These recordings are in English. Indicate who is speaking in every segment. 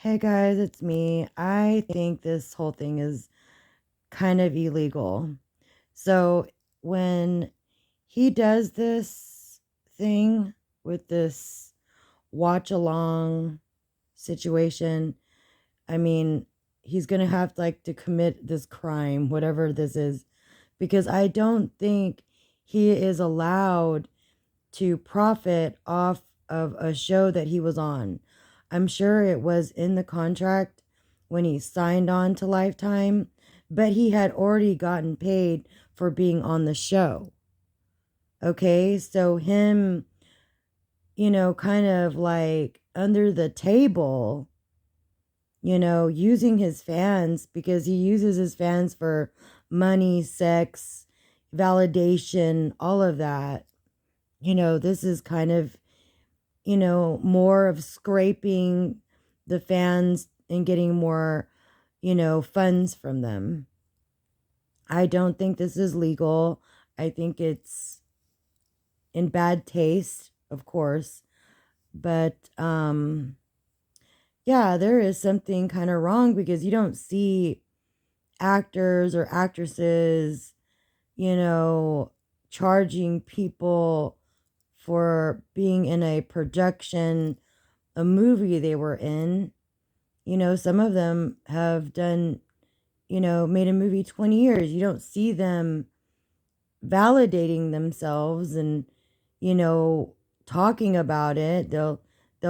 Speaker 1: Hey guys, it's me. I think this whole thing is kind of illegal. So when he does this thing with this watch along situation, I mean, he's going to have to commit this crime, whatever this is, because I don't think he is allowed to profit off of a show that he was on. I'm sure it was in the contract when he signed on to Lifetime, but he had already gotten paid for being on the show. Okay, so him, kind of like under the table, using his fans because he uses his fans for money, sex, validation, all of that. This is kind of more of scraping the fans and getting more, funds from them. I don't think this is legal. I think it's in bad taste, of course. But yeah, there is something kind of wrong because you don't see actors or actresses, charging people for being in a production, a movie they were in. Some of them have done, made a movie 20 years. You don't see them validating themselves and, you know, talking about it. They'll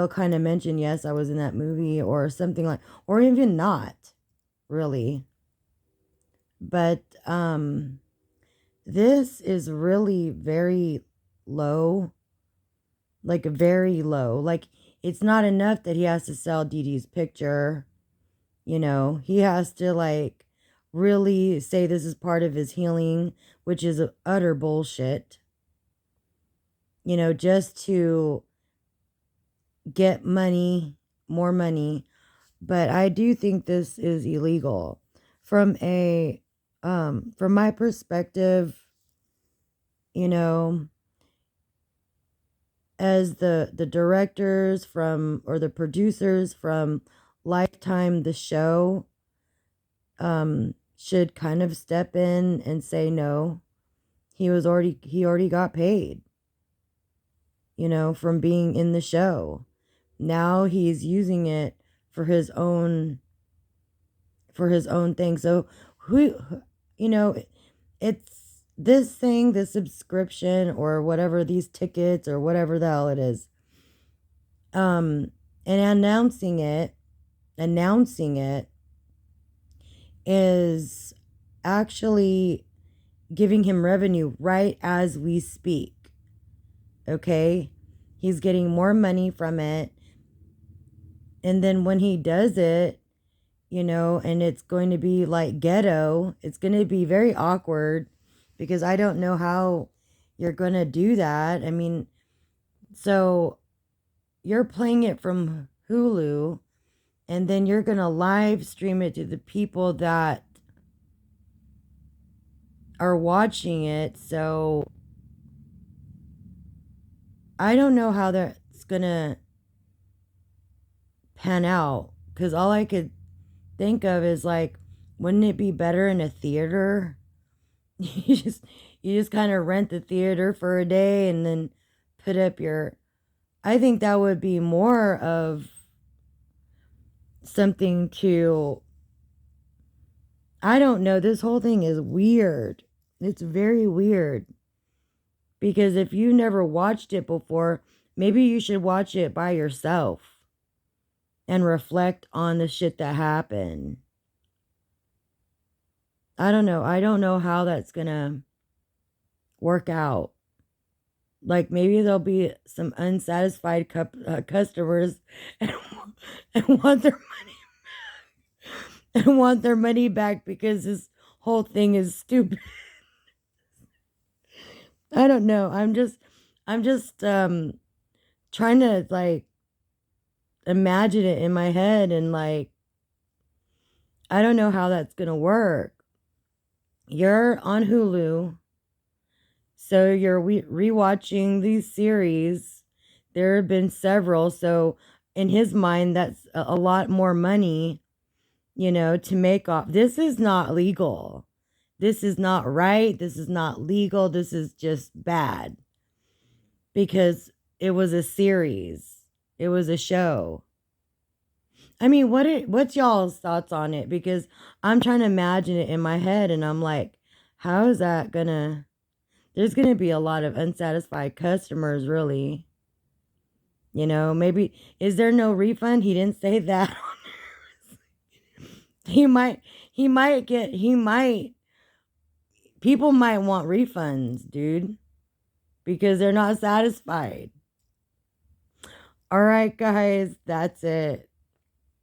Speaker 1: kind of mention, yes, I was in that movie or something like, or even not really. But this is really very low, like very low. Like it's not enough that he has to sell Dee Dee's picture. He has to like really say this is part of his healing, which is utter bullshit. Just to get money, more money. But I do think this is illegal from my perspective, you know, as the directors from or the producers from Lifetime the show should kind of step in and say no. He already got paid, from being in the show. Now he's using it for his own thing. So who you know, it's this thing, the subscription or whatever, these tickets or whatever the hell it is. And announcing it is actually giving him revenue right as we speak. Okay? He's getting more money from it. And then when he does it, and it's going to be like ghetto, it's going to be very awkward because I don't know how you're going to do that. I mean, so you're playing it from Hulu and then you're going to live stream it to the people that are watching it. So I don't know how that's going to pan out because all I could think of is like, wouldn't it be better in a theater? You just kind of rent the theater for a day and then put up your, I think that would be more of something to, I don't know, this whole thing is weird. It's very weird because if you never watched it before, maybe you should watch it by yourself and reflect on the shit that happened. I don't know. I don't know how that's gonna work out. Like maybe there'll be some unsatisfied customers and, and want their money and want their money back because this whole thing is stupid. I don't know. I'm just trying to like imagine it in my head and like I don't know how that's gonna work. You're on Hulu, so you're rewatching these series. There have been several, so in his mind, that's a lot more money, to make off. This is not legal. This is not right. This is not legal. This is just bad because it was a series. It was a show. I mean, what's y'all's thoughts on it? Because I'm trying to imagine it in my head and I'm like, how is that gonna there's gonna be a lot of unsatisfied customers, really. Maybe is there no refund? He didn't say that. he might he might people might want refunds, dude, because they're not satisfied. All right, guys, that's it.